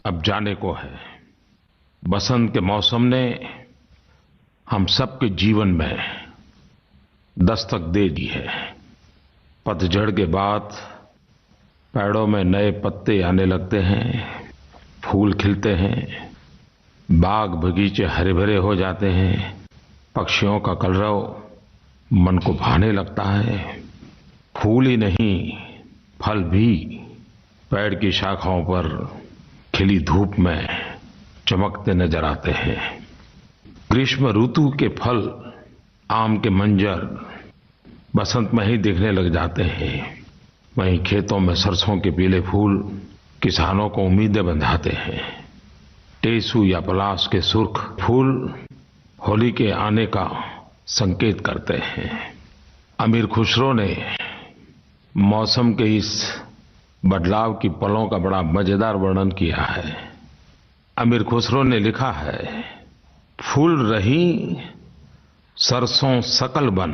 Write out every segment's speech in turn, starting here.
अब जाने को है। बसंत के मौसम ने हम सबके जीवन में दस्तक दे दी है। पतझड़ के बाद पेड़ों में नए पत्ते आने लगते हैं, फूल खिलते हैं, बाग बगीचे हरे भरे हो जाते हैं, पक्षियों का कलरव मन को भाने लगता है। फूल ही नहीं, फल भी पेड़ की शाखाओं पर खिली धूप में चमकते नजर आते हैं। ग्रीष्म ऋतु के फल, आम के मंजर बसंत में ही दिखने लग जाते हैं। वहीं खेतों में सरसों के पीले फूल किसानों को उम्मीदें बंधाते हैं। टेसू या पलाश के सुर्ख फूल होली के आने का संकेत करते हैं। अमीर खुसरो ने मौसम के इस बदलाव की पलों का बड़ा मजेदार वर्णन किया है। अमीर खुसरो ने लिखा है, फूल रही सरसों सकल बन,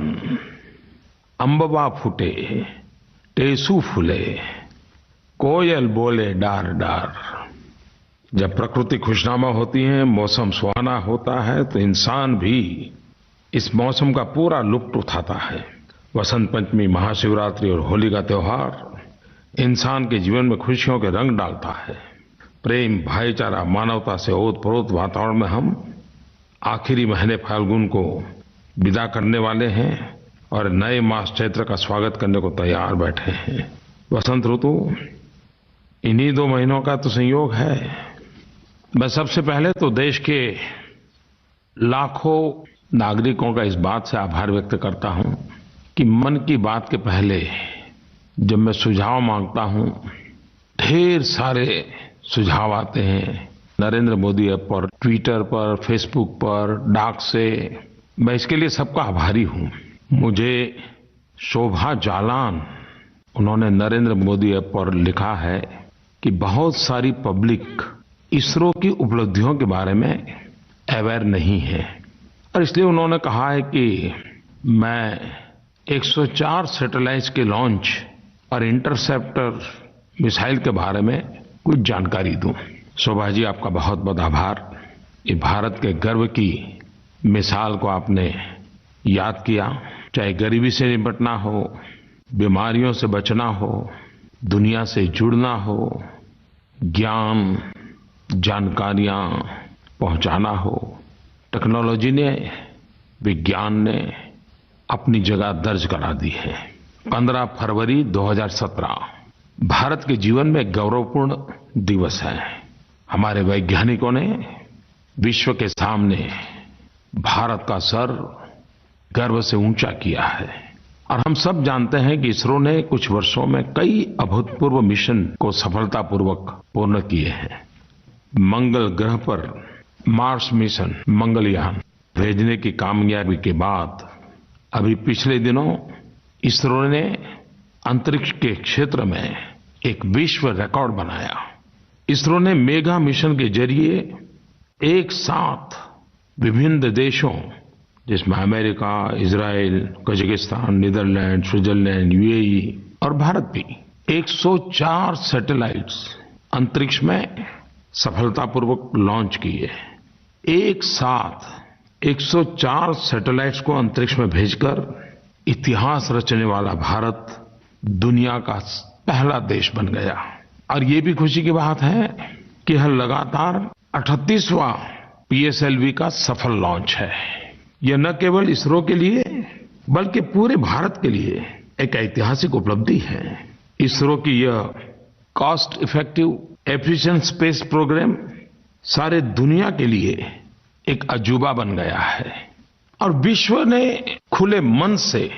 अंबवा फूटे टेसू फूले, कोयल बोले डार डार। जब प्रकृति खुशनुमा होती है, मौसम सुहाना होता है, तो इंसान भी इस मौसम का पूरा लुत्फ उठाता है। वसंत पंचमी, महाशिवरात्रि और होली का त्योहार इंसान के जीवन में खुशियों के रंग डालता है। प्रेम, भाईचारा, मानवता से ओतप्रोत वातावरण में हम आखिरी महीने फाल्गुन को विदा करने वाले हैं और नए मास चैत्र का स्वागत करने को तैयार बैठे हैं। वसंत ऋतु इन्हीं 2 महीनों का तो संयोग है। मैं सबसे पहले तो देश के लाखों नागरिकों का इस बात से आभार व्यक्त करता हूं कि मन की बात के पहले जब मैं सुझाव मांगता हूं, ढेर सारे सुझाव आते हैं। नरेंद्र मोदी ऐप पर, ट्विटर पर, फेसबुक पर, डाक से। मैं इसके लिए सबका आभारी हूं। मुझे शोभा जालान, उन्होंने नरेंद्र मोदी ऐप पर लिखा है कि बहुत सारी पब्लिक इसरो की उपलब्धियों के बारे में अवेयर नहीं है, और इसलिए उन्होंने कहा है कि मैं 104 सैटेलाइट्स के लॉन्च और इंटरसेप्टर मिसाइल के बारे में कुछ जानकारी दूं। शोभा जी, आपका बहुत बहुत आभार। ये भारत के गर्व की मिसाल को आपने याद किया। चाहे गरीबी से निपटना हो, बीमारियों से बचना हो, दुनिया से जुड़ना हो, ज्ञान जानकारियां पहुंचाना हो, टेक्नोलॉजी ने, विज्ञान ने अपनी जगह दर्ज करा दी है। 15 फरवरी 2017 भारत के जीवन में गौरवपूर्ण दिवस है। हमारे वैज्ञानिकों ने विश्व के सामने भारत का सर गर्व से ऊंचा किया है, और हम सब जानते हैं कि इसरो ने कुछ वर्षों में कई अभूतपूर्व मिशन को सफलतापूर्वक पूर्ण किए हैं। मंगल ग्रह पर मार्स मिशन, मंगलयान भेजने की कामयाबी के बाद अभी पिछले दिनों इसरो ने अंतरिक्ष के क्षेत्र में एक विश्व रिकॉर्ड बनाया। इसरो ने मेगा मिशन के जरिए एक साथ विभिन्न देशों, जिसमें America, Israel, Kazakhstan, Netherland, Switzerland, UAE और भारत भी, 104 सैटेलाइट्स अंतरिक्ष में सफलतापूर्वक लॉन्च किए। एक साथ 104 सैटेलाइट्स को अंतरिक्ष में भेजकर इतिहास रचने वाला भारत दुनिया का पहला देश बन गया। और ये भी खुशी की बात है कि यह लगातार 38वां पीएसएलवी का सफल लॉन्च है। यह न केवल इसरो के लिए बल्कि पूरे भारत के लिए एक ऐतिहासिक उपलब्धि है। इसरो की यह cost effective efficient space program सारे दुनिया के लिए एक अजूबा बन गया है, और विश्व ने खुले मन से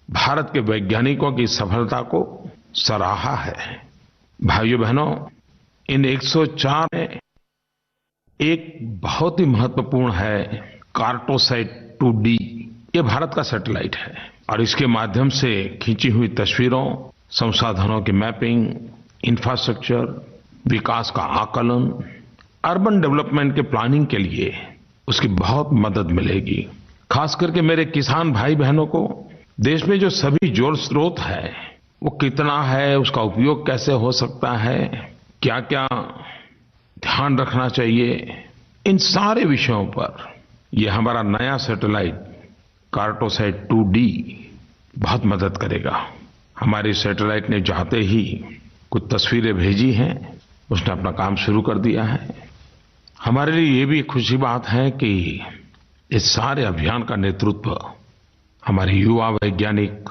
भारत के वैज्ञानिकों की सफलता को सराहा है। भाइयों बहनों, इन 104 में एक बहुत ही महत्वपूर्ण है कार्टोसैट 2D। ये भारत का सैटेलाइट है, और इसके माध्यम से खींची हुई तस्वीरों, संसाधनों की मैपिंग, इंफ्रास्ट्रक्चर, विकास का आकलन, अर्बन डेवलपमेंट के प्लानिंग के लिए उसकी बहुत मदद मिलेगी। खास करके मेरे किसान भाई बहनों को देश में जो सभी जल स्रोत है वो कितना है, उसका उपयोग कैसे हो सकता है, क्या क्या ध्यान रखना चाहिए। इन सारे विषयों पर ये हमारा नया सैटेलाइट कार्टोसैट 2D बहुत मदद करेगा। हमारे सैटेलाइट ने जाते ही कुछ तस्वीरें भेजी हैं, उसने अपना काम शुरू कर दिया है। हमारे लिए ये भी खुशी बात है कि इस सारे अभियान का नेतृत्व हमारे युवा वैज्ञानिक,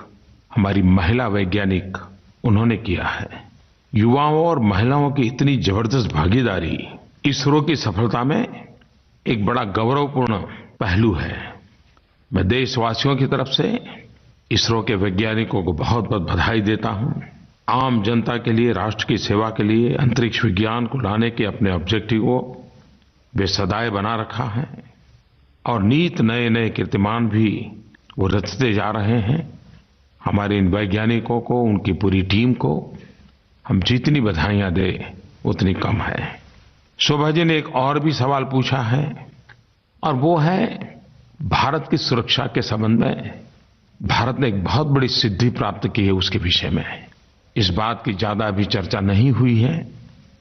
हमारी महिला वैज्ञानिक उन्होंने किया है। युवाओं और महिलाओं की इतनी जबरदस्त भागीदारी इसरो की सफलता में एक बड़ा गौरवपूर्ण पहलू है। मैं देशवासियों की तरफ से इसरो के वैज्ञानिकों को बहुत बहुत बधाई देता हूं। आम जनता के लिए, राष्ट्र की सेवा के लिए अंतरिक्ष विज्ञान को लाने के अपने ऑब्जेक्टिव को वे सदैव बना रखा है और नित नए नए कीर्तिमान भी वो रचते जा रहे हैं। हमारे इन वैज्ञानिकों को, उनकी पूरी टीम को हम जितनी बधाइयां दें उतनी कम है। शोभा जी ने एक और भी सवाल पूछा है और वो है भारत की सुरक्षा के संबंध में। भारत ने एक बहुत बड़ी सिद्धि प्राप्त की है, उसके विषय में इस बात की ज्यादा अभी चर्चा नहीं हुई है,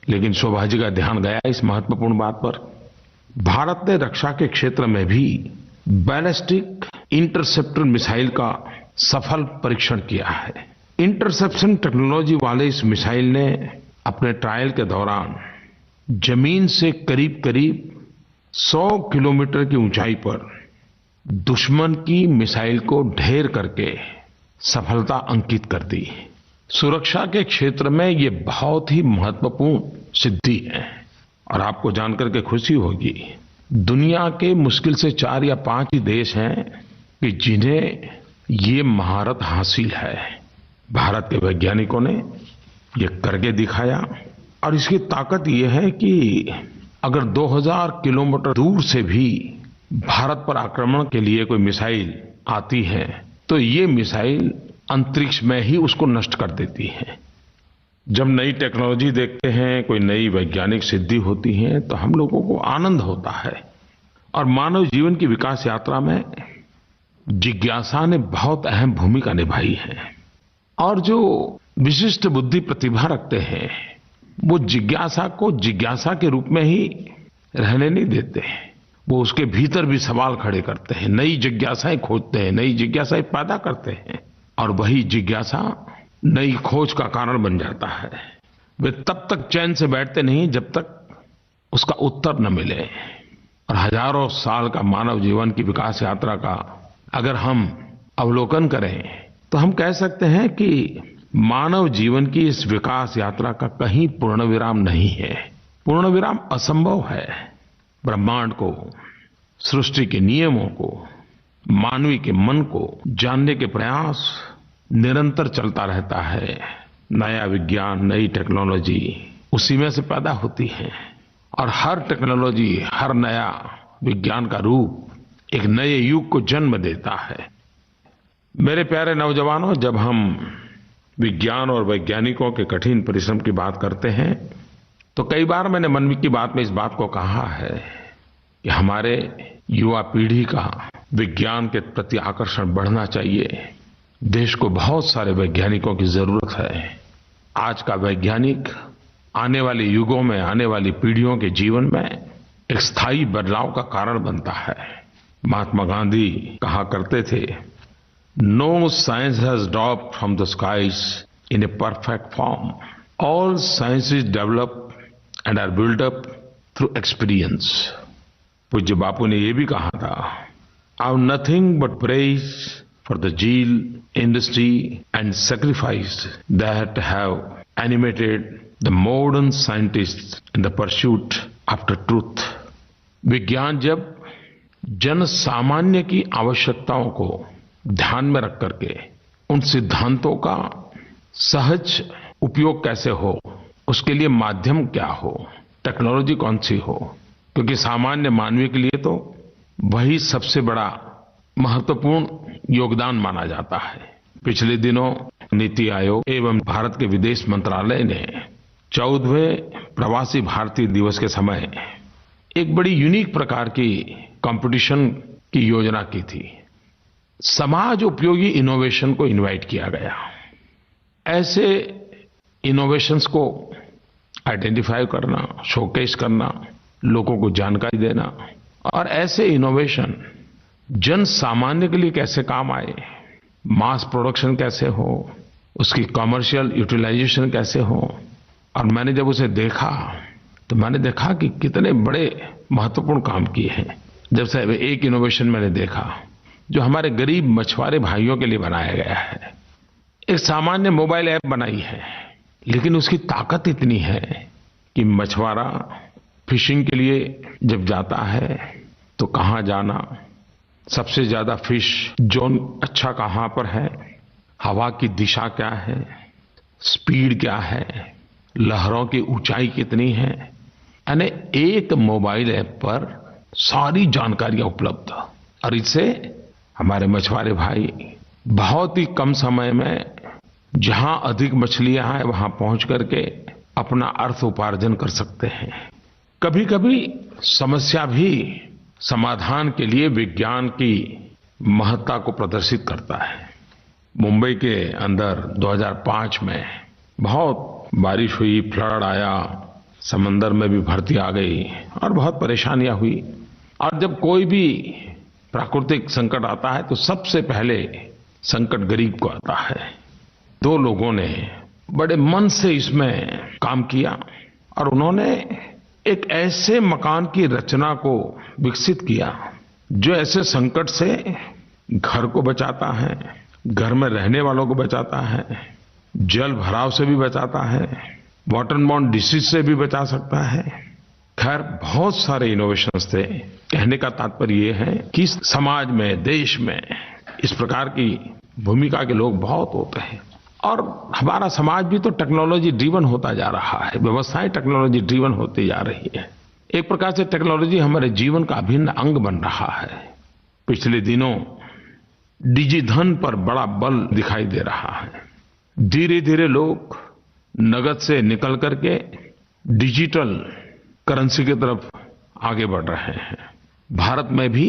लेकिन शोभा जी का ध्यान गया इस महत्वपूर्ण बात पर। भारत ने रक्षा के क्षेत्र में भी बैलिस्टिक इंटरसेप्टर मिसाइल का सफल परीक्षण किया है। इंटरसेप्शन टेक्नोलॉजी वाले इस मिसाइल ने अपने ट्रायल के दौरान जमीन से करीब करीब 100 किलोमीटर की ऊंचाई पर दुश्मन की मिसाइल को ढेर करके सफलता अंकित कर दी। सुरक्षा के क्षेत्र में ये बहुत ही महत्वपूर्ण सिद्धि है और आपको जानकर के खुशी होगी, दुनिया के मुश्किल से 4 या 5 ही देश हैं कि जिन्हें ये महारत हासिल है। भारत के वैज्ञानिकों ने ये करके दिखाया और इसकी ताकत ये है कि अगर 2000 किलोमीटर दूर से भी भारत पर आक्रमण के लिए कोई मिसाइल आती है तो ये मिसाइल अंतरिक्ष में ही उसको नष्ट कर देती है। जब नई टेक्नोलॉजी देखते हैं, कोई नई वैज्ञानिक सिद्धि होती है तो हम लोगों को आनंद होता है। और मानव जीवन की विकास यात्रा में जिज्ञासा ने बहुत अहम भूमिका निभाई है और जो विशिष्ट बुद्धि प्रतिभा रखते हैं वो जिज्ञासा को जिज्ञासा के रूप में ही रहने नहीं देते हैं, वो उसके भीतर भी सवाल खड़े करते हैं, नई जिज्ञासाएं खोजते हैं, नई जिज्ञासाएं पैदा करते हैं और वही जिज्ञासा नई खोज का कारण बन जाता है। वे तब तक चैन से बैठते नहीं जब तक उसका उत्तर न मिले। और हजारों साल का मानव जीवन की विकास यात्रा का अगर हम अवलोकन करें तो हम कह सकते हैं कि मानव जीवन की इस विकास यात्रा का कहीं पूर्ण विराम नहीं है। पूर्ण विराम असंभव है। ब्रह्मांड को, सृष्टि के नियमों को, मानवी के मन को जानने के प्रयास निरंतर चलता रहता है। नया विज्ञान, नई टेक्नोलॉजी उसी में से पैदा होती है और हर टेक्नोलॉजी, हर नया विज्ञान का रूप एक नए युग को जन्म देता है। मेरे प्यारे नौजवानों, जब हम विज्ञान और वैज्ञानिकों के कठिन परिश्रम की बात करते हैं तो कई बार मैंने मन की बात में इस बात को कहा है कि हमारे युवा पीढ़ी का विज्ञान के प्रति आकर्षण बढ़ना चाहिए। देश को बहुत सारे वैज्ञानिकों की जरूरत है। आज का वैज्ञानिक आने वाले युगों में, आने वाली पीढ़ियों के जीवन में एक स्थायी बदलाव का कारण बनता है। महात्मा गांधी कहा करते थे, no science has dropped from the skies in a perfect form, all sciences develop and are build up through experience. पूज्य बापू ने ये भी कहा था, I have nothing but praise for the zeal, industry and sacrifice that have animated the modern scientists in the pursuit after truth. विज्ञान जब जन सामान्य की आवश्यकताओं को ध्यान में रख करके उन सिद्धांतों का सहज उपयोग कैसे हो, उसके लिए माध्यम क्या हो, टेक्नोलॉजी कौन सी हो, क्योंकि सामान्य मानवीय के लिए तो वही सबसे बड़ा महत्वपूर्ण योगदान माना जाता है। पिछले दिनों नीति आयोग एवं भारत के विदेश मंत्रालय ने 14वें प्रवासी भारतीय दिवस के समय एक बड़ी यूनिक प्रकार की कंपटीशन की योजना की थी। समाज उपयोगी इनोवेशन को इनवाइट किया गया। ऐसे इनोवेशंस को आइडेंटिफाई करना, शोकेस करना, लोगों को जानकारी देना और ऐसे इनोवेशन जन सामान्य के लिए कैसे काम आए, मास प्रोडक्शन कैसे हो, उसकी कमर्शियल यूटिलाइजेशन कैसे हो। और मैंने जब उसे देखा तो मैंने देखा कि कितने बड़े महत्वपूर्ण काम किए हैं। जब से एक इनोवेशन मैंने देखा जो हमारे गरीब मछुआरे भाइयों के लिए बनाया गया है। एक सामान्य मोबाइल ऐप बनाई है, लेकिन उसकी ताकत इतनी है कि मछुआरा फिशिंग के लिए जब जाता है तो कहाँ जाना, सबसे ज्यादा फिश जोन अच्छा कहाँ पर है, हवा की दिशा क्या है, स्पीड क्या है, लहरों की ऊंचाई कितनी है, यानी एक मोबाइल ऐप पर सारी जानकारियां उपलब्ध। और इससे हमारे मछुआरे भाई बहुत ही कम समय में जहां अधिक मछलियां हैं वहां पहुंच करके अपना अर्थ उपार्जन कर सकते हैं। कभी कभी समस्या भी समाधान के लिए विज्ञान की महत्ता को प्रदर्शित करता है। मुंबई के अंदर 2005 में बहुत बारिश हुई, फ्लड आया, समंदर में भी भरती आ गई और बहुत परेशानियां हुई। और जब कोई भी प्राकृतिक संकट आता है तो सबसे पहले संकट गरीब को आता है। दो लोगों ने बड़े मन से इसमें काम किया और उन्होंने एक ऐसे मकान की रचना को विकसित किया जो ऐसे संकट से घर को बचाता है, घर में रहने वालों को बचाता है, जल भराव से भी बचाता है, वाटर बॉर्न डिसीज से भी बचा सकता है। खैर बहुत सारे इनोवेशंस थे। कहने का तात्पर्य ये है कि समाज में, देश में इस प्रकार की भूमिका के लोग बहुत होते हैं। और हमारा समाज भी तो टेक्नोलॉजी ड्रिवन होता जा रहा है, व्यवस्थाएं टेक्नोलॉजी ड्रिवन होती जा रही है। एक प्रकार से टेक्नोलॉजी हमारे जीवन का अभिन्न अंग बन रहा है। पिछले दिनों डिजिधन पर बड़ा बल दिखाई दे रहा है। धीरे धीरे लोग नगद से निकल करके डिजिटल करेंसी की तरफ आगे बढ़ रहे हैं। भारत में भी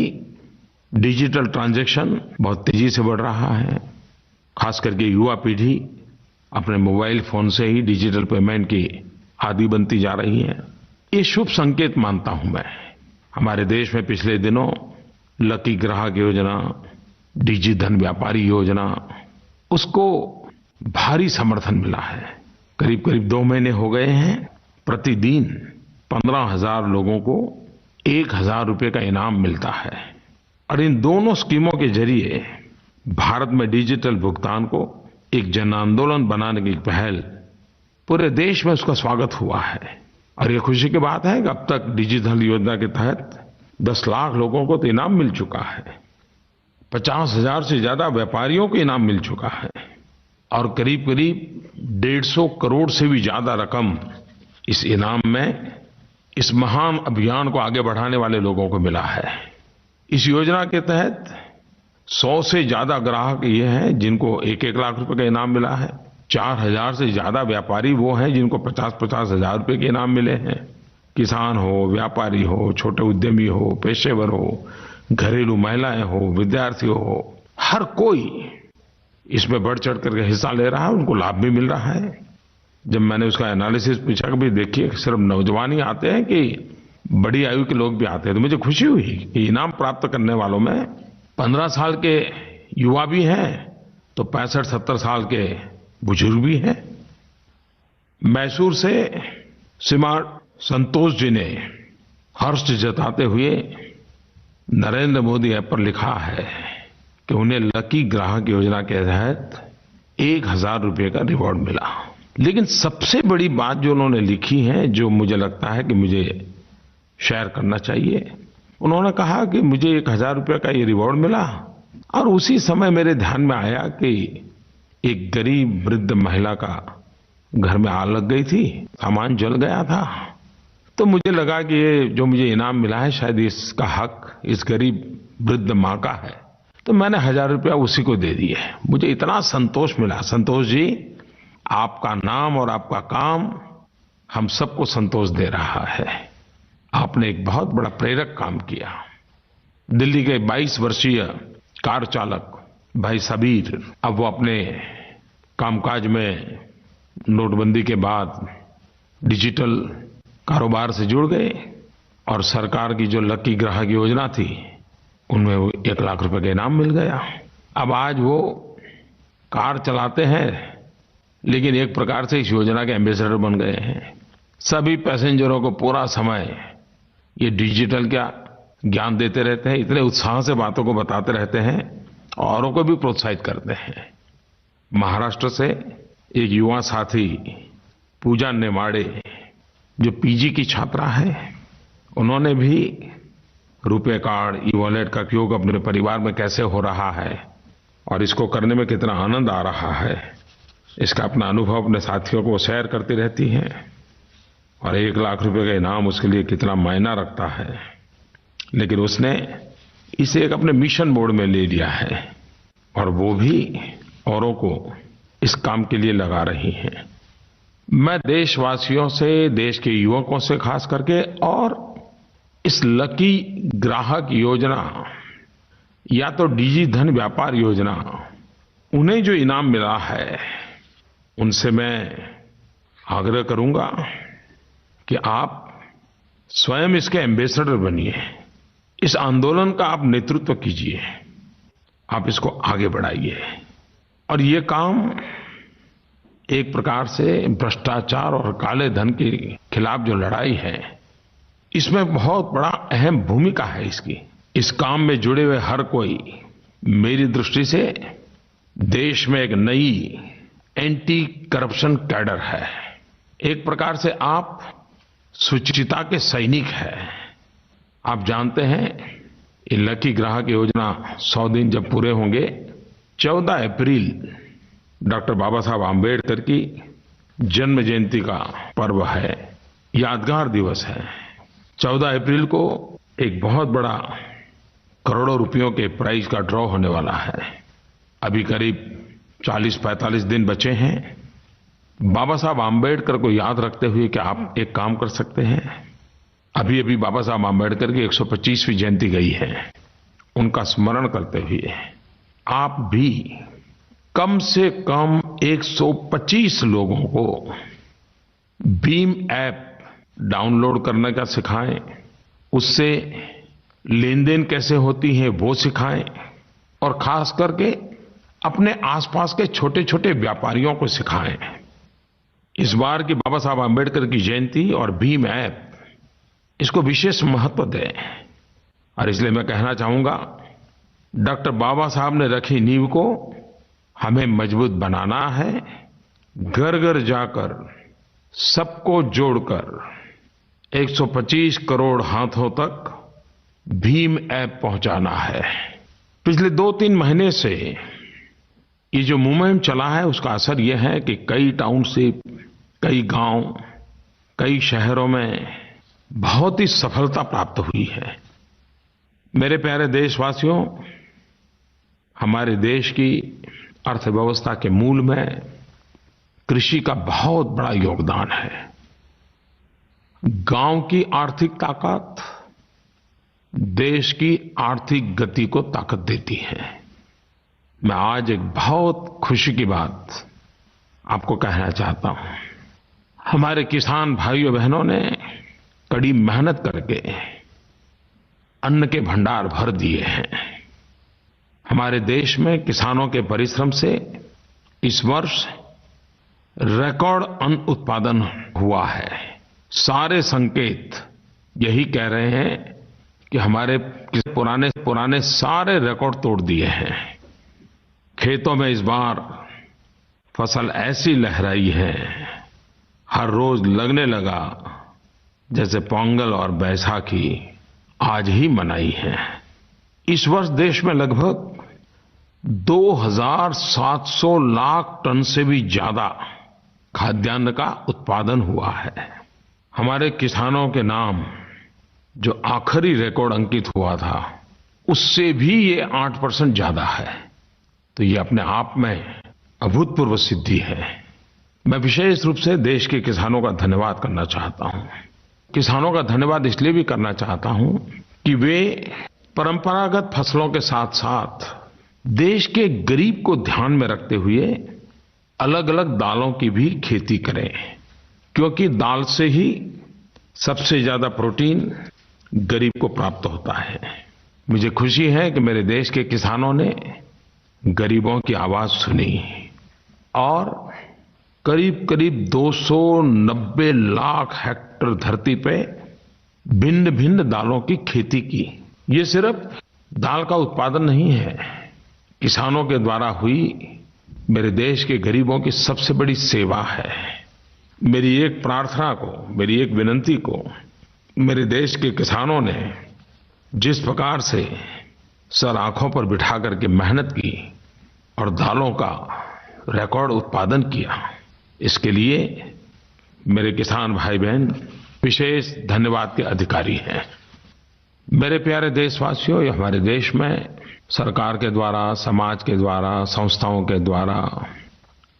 डिजिटल ट्रांजैक्शन बहुत तेजी से बढ़ रहा है। खास करके युवा पीढ़ी अपने मोबाइल फोन से ही डिजिटल पेमेंट की आदी बनती जा रही है। ये शुभ संकेत मानता हूं मैं। हमारे देश में पिछले दिनों लकी ग्राहक योजना, डिजिधन व्यापारी योजना, उसको भारी समर्थन मिला है। करीब करीब 2 महीने हो गए हैं। प्रतिदिन 15,000 लोगों को 1,000 रुपये का इनाम मिलता है। और इन दोनों स्कीमों के जरिए भारत में डिजिटल भुगतान को एक जन आंदोलन बनाने की पहल पूरे देश में उसका स्वागत हुआ है। और ये खुशी की बात है कि अब तक डिजिटल योजना के तहत 10 लाख लोगों को तो इनाम मिल चुका है। 50,000 से ज्यादा व्यापारियों को इनाम मिल चुका है। और करीब करीब 150 करोड़ से भी ज्यादा रकम इस इनाम में इस महान अभियान को आगे बढ़ाने वाले लोगों को मिला है। इस योजना के तहत 100 से ज्यादा ग्राहक ये हैं जिनको 1-1 लाख रुपए का इनाम मिला है। 4,000 से ज्यादा व्यापारी वो हैं जिनको 50-50 हजार रुपए के इनाम मिले हैं। किसान हो, व्यापारी हो, छोटे उद्यमी हो, पेशेवर हो, घरेलू महिलाएं हो, विद्यार्थी हो, हर कोई इसमें बढ़ चढ़ करके हिस्सा ले रहा है, उनको लाभ भी मिल रहा है। जब मैंने उसका एनालिसिस पूछा कि भाई देखिए सिर्फ नौजवान ही आते हैं कि बड़ी आयु के लोग भी आते हैं, तो मुझे खुशी हुई कि इनाम प्राप्त करने वालों में 15 साल के युवा भी हैं तो 65-70 साल के बुजुर्ग भी हैं। मैसूर से श्रीमान संतोष जी ने हर्ष जताते हुए नरेंद्र मोदी ऐप पर लिखा है कि उन्हें लकी ग्राहक योजना के तहत 1,000 रुपये का रिवॉर्ड मिला। लेकिन सबसे बड़ी बात जो उन्होंने लिखी है, जो मुझे लगता है कि मुझे शेयर करना चाहिए, उन्होंने कहा कि मुझे 1,000 रुपये का ये रिवॉर्ड मिला और उसी समय मेरे ध्यान में आया कि एक गरीब वृद्ध महिला का घर में आग लग गई थी, सामान जल गया था। तो मुझे लगा कि ये जो मुझे इनाम मिला है शायद इसका हक इस गरीब वृद्ध माँ का है। तो मैंने 1,000 रुपया उसी को दे दिए। मुझे इतना संतोष मिला। संतोष जी, आपका नाम और आपका काम हम सबको संतोष दे रहा है। आपने एक बहुत बड़ा प्रेरक काम किया। दिल्ली के 22 वर्षीय कार चालक भाई सबीर, अब वो अपने कामकाज में नोटबंदी के बाद डिजिटल कारोबार से जुड़ गए और सरकार की जो लकी ग्राहक योजना थी उनमें वो 1 लाख रुपए का इनाम मिल गया। अब आज वो कार चलाते हैं लेकिन एक प्रकार से इस योजना के एम्बेसडर बन गए हैं। सभी पैसेंजरों को पूरा समय ये डिजिटल का ज्ञान देते रहते हैं, इतने उत्साह से बातों को बताते रहते हैं, औरों को भी प्रोत्साहित करते हैं। महाराष्ट्र से एक युवा साथी पूजा नेमाड़े जो पीजी की छात्रा है, उन्होंने भी रुपे कार्ड, ई-वॉलेट का उपयोग अपने परिवार में कैसे हो रहा है और इसको करने में कितना आनंद आ रहा है, इसका अपना अनुभव अपने साथियों को शेयर करती रहती हैं। और 1 लाख रुपए का इनाम उसके लिए कितना मायना रखता है, लेकिन उसने इसे एक अपने मिशन मोड में ले लिया है और वो भी औरों को इस काम के लिए लगा रही हैं। मैं देशवासियों से, देश के युवकों से खास करके, और इस लकी ग्राहक योजना या तो डिजी धन व्यापार योजना, उन्हें जो इनाम मिला है उनसे मैं आग्रह करूंगा कि आप स्वयं इसके एम्बेसडर बनिए, इस आंदोलन का आप नेतृत्व कीजिए, आप इसको आगे बढ़ाइए। और ये काम एक प्रकार से भ्रष्टाचार और काले धन के खिलाफ जो लड़ाई है, इसमें बहुत बड़ा अहम भूमिका है इसकी। इस काम में जुड़े हुए हर कोई मेरी दृष्टि से देश में एक नई एंटी करप्शन कैडर है। एक प्रकार से आप शुचिता के सैनिक हैं। आप जानते हैं ये लकी ग्राहक योजना 100 दिन जब पूरे होंगे, 14 अप्रैल डॉक्टर बाबा साहब आम्बेडकर की जन्म जयंती का पर्व है, यादगार दिवस है। 14 अप्रैल को एक बहुत बड़ा करोड़ों रुपयों के प्राइज का ड्रॉ होने वाला है। अभी करीब 40-45 दिन बचे हैं। बाबा साहब आम्बेडकर को याद रखते हुए कि आप एक काम कर सकते हैं, अभी अभी बाबा साहब आम्बेडकर की 125वीं जयंती गई है, उनका स्मरण करते हुए आप भी कम से कम 125 लोगों को भीम ऐप डाउनलोड करने का सिखाएं, उससे लेन देन कैसे होती है वो सिखाएं, और खास करके अपने आसपास के छोटे छोटे व्यापारियों को सिखाएं। इस बार की बाबा साहब आम्बेडकर की जयंती और भीम ऐप, इसको विशेष महत्व दें। और इसलिए मैं कहना चाहूंगा, डॉक्टर बाबा साहब ने रखी नींव को हमें मजबूत बनाना है। घर घर जाकर सबको जोड़कर 125 करोड़ हाथों तक भीम ऐप पहुंचाना है। पिछले 2-3 महीने से ये जो मूवमेंट चला है, उसका असर ये है कि कई टाउनशिप, कई गांव, कई शहरों में बहुत ही सफलता प्राप्त हुई है। मेरे प्यारे देशवासियों, हमारे देश की अर्थव्यवस्था के मूल में कृषि का बहुत बड़ा योगदान है। गांव की आर्थिक ताकत देश की आर्थिक गति को ताकत देती है। मैं आज एक बहुत खुशी की बात आपको कहना चाहता हूं। हमारे किसान भाइयों बहनों ने कड़ी मेहनत करके अन्न के भंडार भर दिए हैं। हमारे देश में किसानों के परिश्रम से इस वर्ष रिकॉर्ड अन्न उत्पादन हुआ है। सारे संकेत यही कह रहे हैं कि हमारे पुराने सारे रिकॉर्ड तोड़ दिए हैं। खेतों में इस बार फसल ऐसी लहराई है, हर रोज लगने लगा जैसे पोंगल और बैसाखी आज ही मनाई है। इस वर्ष देश में लगभग 2700 लाख टन से भी ज्यादा खाद्यान्न का उत्पादन हुआ है। हमारे किसानों के नाम जो आखिरी रिकॉर्ड अंकित हुआ था, उससे भी ये 8% ज्यादा है। तो ये अपने आप में अभूतपूर्व सिद्धि है। मैं विशेष रूप से देश के किसानों का धन्यवाद करना चाहता हूं। किसानों का धन्यवाद इसलिए भी करना चाहता हूं कि वे परंपरागत फसलों के साथ साथ देश के गरीब को ध्यान में रखते हुए अलग अलग दालों की भी खेती करें। क्योंकि दाल से ही सबसे ज्यादा प्रोटीन गरीब को प्राप्त होता है। मुझे खुशी है कि मेरे देश के किसानों ने गरीबों की आवाज सुनी और करीब-करीब 290 लाख हेक्टेयर धरती पे भिन्न-भिन्न दालों की खेती की। ये सिर्फ दाल का उत्पादन नहीं है, किसानों के द्वारा हुई मेरे देश के गरीबों की सबसे बड़ी सेवा है। मेरी एक प्रार्थना को, मेरी एक विनती को मेरे देश के किसानों ने जिस प्रकार से सर आंखों पर बिठा करके मेहनत की और दालों का रिकॉर्ड उत्पादन किया, इसके लिए मेरे किसान भाई बहन विशेष धन्यवाद के अधिकारी हैं। मेरे प्यारे देशवासियों, ये हमारे देश में सरकार के द्वारा, समाज के द्वारा, संस्थाओं के द्वारा,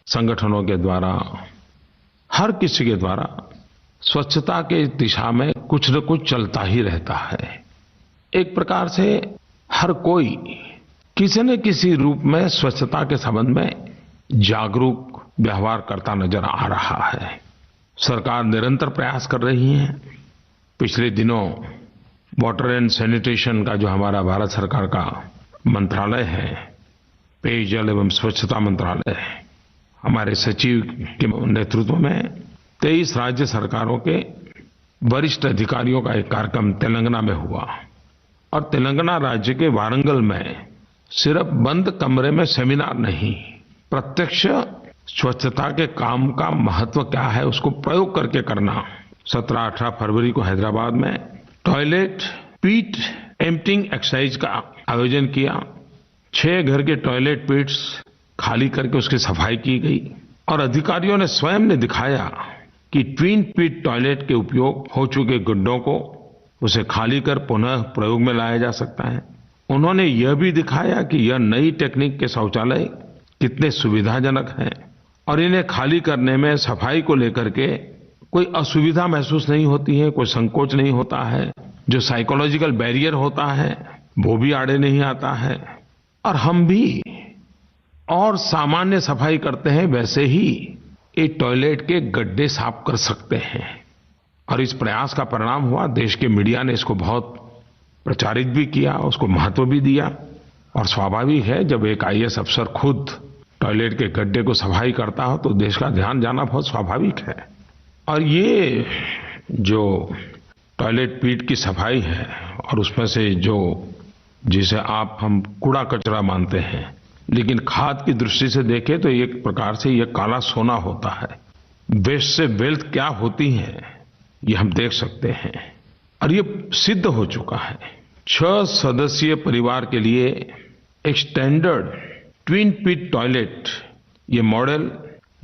संगठनों के द्वारा, हर किसी के द्वारा स्वच्छता के दिशा में कुछ न कुछ चलता ही रहता है। एक प्रकार से हर कोई किसी न किसी रूप में स्वच्छता के संबंध में जागरूक व्यवहार करता नजर आ रहा है। सरकार निरंतर प्रयास कर रही है। पिछले दिनों वाटर एंड सैनिटेशन का जो हमारा भारत सरकार का मंत्रालय है, पेयजल एवं स्वच्छता मंत्रालय, हमारे सचिव के नेतृत्व में 23 राज्य सरकारों के वरिष्ठ अधिकारियों का एक कार्यक्रम तेलंगाना में हुआ और तेलंगाना राज्य के वारंगल में सिर्फ बंद कमरे में सेमिनार नहीं, प्रत्यक्ष स्वच्छता के काम का महत्व क्या है उसको प्रयोग करके करना। 17-18 फरवरी को हैदराबाद में टॉयलेट पीट एम्प्टिंग एक्सरसाइज का आयोजन किया। 6 घर के टॉयलेट पिट्स खाली करके उसकी सफाई की गई और अधिकारियों ने स्वयं ने दिखाया कि ट्विन पिट टॉयलेट के उपयोग हो चुके गड्ढों को उसे खाली कर पुनः प्रयोग में लाया जा सकता है। उन्होंने यह भी दिखाया कि यह नई टेक्निक के शौचालय कितने सुविधाजनक हैं और इन्हें खाली करने में सफाई को लेकर के कोई असुविधा महसूस नहीं होती है, कोई संकोच नहीं होता है। जो साइकोलॉजिकल बैरियर होता है वो भी आड़े नहीं आता है और हम भी और सामान्य सफाई करते हैं वैसे ही एक टॉयलेट के गड्ढे साफ कर सकते हैं। और इस प्रयास का परिणाम हुआ, देश के मीडिया ने इसको बहुत प्रचारित भी किया, उसको महत्व भी दिया और स्वाभाविक है जब एक आईएएस अफसर खुद टॉयलेट के गड्ढे को सफाई करता हो तो देश का ध्यान जाना बहुत स्वाभाविक है। और ये जो टॉयलेट पीट की सफाई है और उसमें से जो जिसे हम कूड़ा कचरा मानते हैं, लेकिन खाद की दृष्टि से देखें तो एक प्रकार से ये काला सोना होता है। वेस्ट से वेल्थ क्या होती है ये हम देख सकते हैं और ये सिद्ध हो चुका है। 6 सदस्यीय परिवार के लिए एक स्टैंडर्ड ट्विन पिट टॉयलेट, ये मॉडल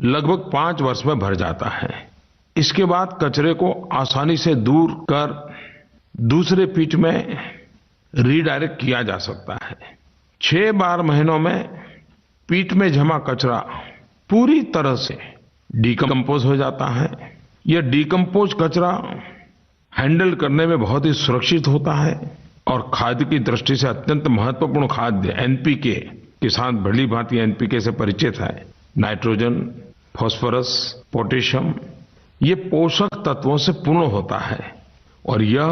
लगभग 5 वर्ष में भर जाता है। इसके बाद कचरे को आसानी से दूर कर दूसरे पिट में रीडायरेक्ट किया जा सकता है। 6-12 महीनों में पिट में जमा कचरा पूरी तरह से डिकम्पोज हो जाता है। यह डिकम्पोज कचरा हैंडल करने में बहुत ही सुरक्षित होता है और खाद्य की दृष्टि से अत्यंत महत्वपूर्ण खाद्य एनपीके, किसान भली भांति एनपीके से परिचित है। नाइट्रोजन, फास्फोरस, पोटेशियम, ये पोषक तत्वों से पूर्ण होता है और यह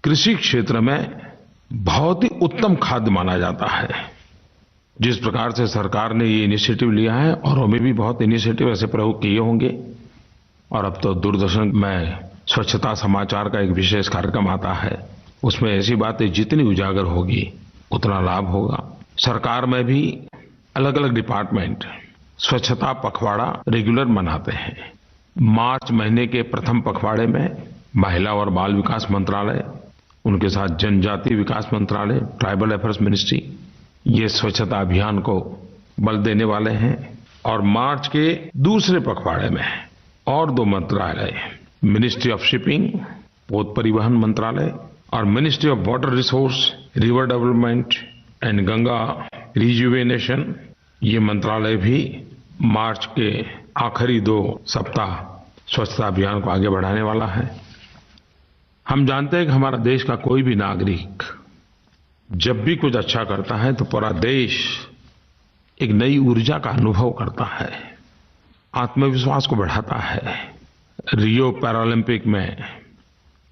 कृषि क्षेत्र में बहुत ही उत्तम खाद्य माना जाता है। जिस प्रकार से सरकार ने ये इनिशिएटिव लिया है और हमें भी बहुत इनिशिएटिव ऐसे प्रयोग किए होंगे और अब तो दूरदर्शन में स्वच्छता समाचार का एक विशेष कार्यक्रम आता है, उसमें ऐसी बातें जितनी उजागर होगी उतना लाभ होगा। सरकार में भी अलग अलग डिपार्टमेंट स्वच्छता पखवाड़ा रेगुलर मनाते हैं। मार्च महीने के प्रथम पखवाड़े में महिला और बाल विकास मंत्रालय, उनके साथ जनजातीय विकास मंत्रालय, ट्राइबल अफेयर्स मिनिस्ट्री, ये स्वच्छता अभियान को बल देने वाले हैं। और मार्च के दूसरे पखवाड़े में और 2 मंत्रालय, मिनिस्ट्री ऑफ शिपिंग, पोत परिवहन मंत्रालय और ministry of water resource, river development and Ganga rejuvenation, ये मंत्रालय भी मार्च के आखिरी 2 सप्ताह स्वच्छता अभियान को आगे बढ़ाने वाला है। हम जानते हैं कि हमारा देश का कोई भी नागरिक जब भी कुछ अच्छा करता है तो पूरा देश एक नई ऊर्जा का अनुभव करता है, आत्मविश्वास को बढ़ाता है रियो पैरालंपिक में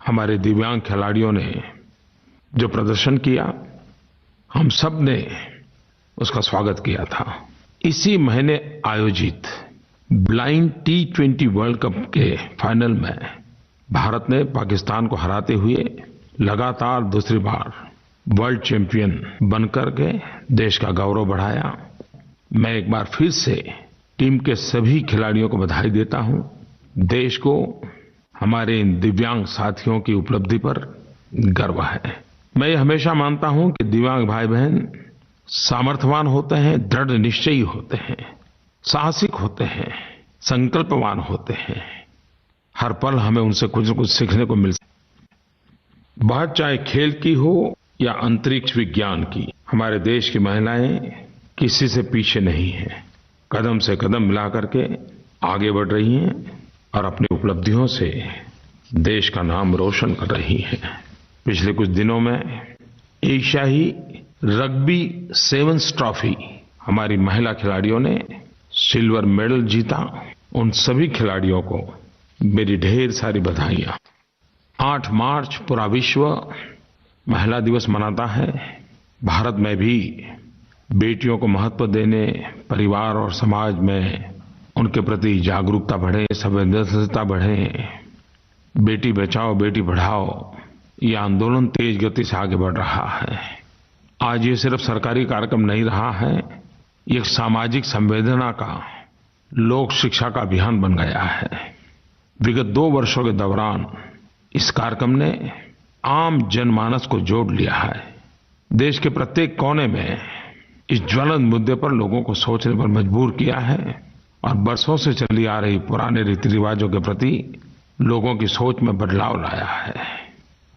हमारे दिव्यांग खिलाड़ियों ने जो प्रदर्शन किया, हम सब ने उसका स्वागत किया था। इसी महीने आयोजित ब्लाइंड T20 वर्ल्ड कप के फाइनल में भारत ने पाकिस्तान को हराते हुए लगातार दूसरी बार वर्ल्ड चैंपियन बनकर के देश का गौरव बढ़ाया। मैं एक बार फिर से टीम के सभी खिलाड़ियों को बधाई देता हूं। देश को हमारे इन दिव्यांग साथियों की उपलब्धि पर गर्व है। मैं ये हमेशा मानता हूं कि दिव्यांग भाई बहन सामर्थ्यवान होते हैं, दृढ़ निश्चयी होते हैं, साहसिक होते हैं, संकल्पवान होते हैं। हर पल हमें उनसे कुछ न कुछ सीखने को मिलता है। बात चाहे खेल की हो या अंतरिक्ष विज्ञान की, हमारे देश की महिलाएं किसी से पीछे नहीं हैं। कदम से कदम मिला करके आगे बढ़ रही हैं और अपनी उपलब्धियों से देश का नाम रोशन कर रही हैं। पिछले कुछ दिनों में एशियाई रग्बी सेवन्स ट्रॉफी हमारी महिला खिलाड़ियों ने सिल्वर मेडल जीता। उन सभी खिलाड़ियों को मेरी ढेर सारी बधाइयां। 8 मार्च पूरा विश्व महिला दिवस मनाता है। भारत में भी बेटियों को महत्व देने, परिवार और समाज में उनके प्रति जागरूकता बढ़े, संवेदनशीलता बढ़े। बेटी बचाओ बेटी पढ़ाओ ये आंदोलन तेज गति से आगे बढ़ रहा है। आज ये सिर्फ सरकारी कार्यक्रम नहीं रहा है, ये एक सामाजिक संवेदना का, लोक शिक्षा का अभियान बन गया है। विगत 2 वर्षों के दौरान इस कार्यक्रम ने आम जनमानस को जोड़ लिया है। देश के प्रत्येक कोने में इस ज्वलंत मुद्दे पर लोगों को सोचने पर मजबूर किया है और बरसों से चली आ रही पुराने रीति रिवाजों के प्रति लोगों की सोच में बदलाव लाया है।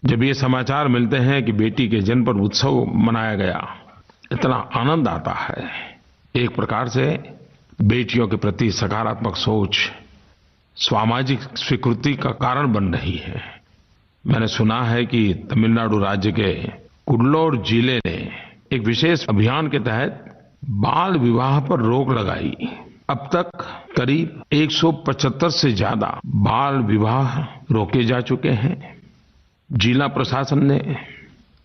जब ये समाचार मिलते हैं कि बेटी के जन्म पर उत्सव मनाया गया, इतना आनंद आता है। एक प्रकार से बेटियों के प्रति सकारात्मक सोच सामाजिक स्वीकृति का कारण बन रही है। मैंने सुना है कि तमिलनाडु राज्य के कुड्डलोर जिले ने एक विशेष अभियान के तहत बाल विवाह पर रोक लगाई। अब तक करीब 175 से ज्यादा बाल विवाह रोके जा चुके हैं। जिला प्रशासन ने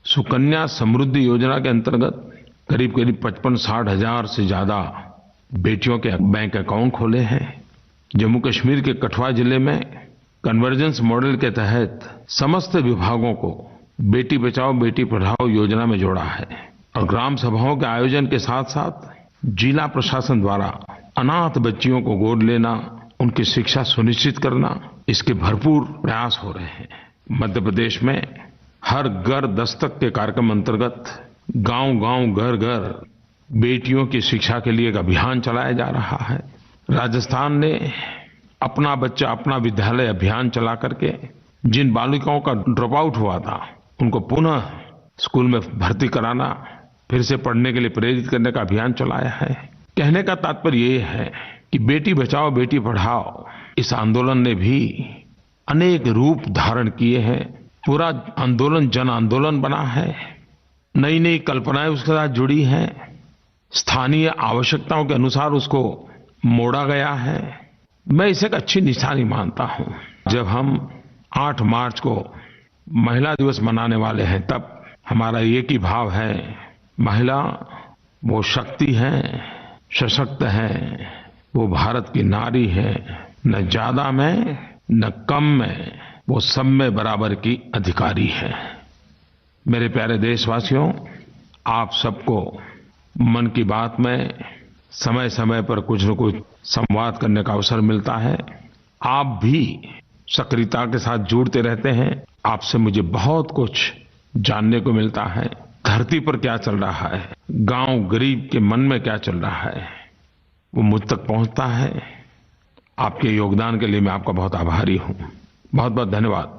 सुकन्या समृद्धि योजना के अंतर्गत करीब 55-60 हजार से ज्यादा बेटियों के बैंक अकाउंट खोले हैं। जम्मू कश्मीर के कठुआ जिले में कन्वर्जेंस मॉडल के तहत समस्त विभागों को बेटी बचाओ बेटी पढ़ाओ योजना में जोड़ा है और ग्राम सभाओं के आयोजन के साथ साथ जिला प्रशासन द्वारा अनाथ बच्चियों को गोद लेना, उनकी शिक्षा सुनिश्चित करना, इसके भरपूर प्रयास हो रहे हैं। मध्य प्रदेश में हर घर दस्तक के कार्यक्रम अंतर्गत गांव-गांव, घर-घर बेटियों की शिक्षा के लिए एक अभियान चलाया जा रहा है। राजस्थान ने अपना बच्चा अपना विद्यालय अभियान चला करके जिन बालिकाओं का ड्रॉप आउट हुआ था, उनको पुनः स्कूल में भर्ती कराना, फिर से पढ़ने के लिए प्रेरित करने का अभियान चलाया है। कहने का तात्पर्य ये है कि बेटी बचाओ बेटी पढ़ाओ इस आंदोलन ने भी अनेक रूप धारण किए हैं। पूरा आंदोलन जन आंदोलन बना है। नई नई कल्पनाएं उसके साथ जुड़ी हैं। स्थानीय आवश्यकताओं के अनुसार उसको मोड़ा गया है। मैं इसे एक अच्छी निशानी मानता हूं। जब हम 8 मार्च को महिला दिवस मनाने वाले हैं, तब हमारा एक ही भाव है, महिला वो शक्ति है, सशक्त है, वो भारत की नारी है। न ज्यादा में न कम में, वो सब में बराबर की अधिकारी है। मेरे प्यारे देशवासियों, आप सबको मन की बात में समय समय पर कुछ न कुछ संवाद करने का अवसर मिलता है। आप भी सक्रियता के साथ जुड़ते रहते हैं। आपसे मुझे बहुत कुछ जानने को मिलता है। धरती पर क्या चल रहा है, गांव गरीब के मन में क्या चल रहा है, वो मुझ तक पहुंचता है। आपके योगदान के लिए मैं आपका बहुत आभारी हूं। बहुत बहुत धन्यवाद।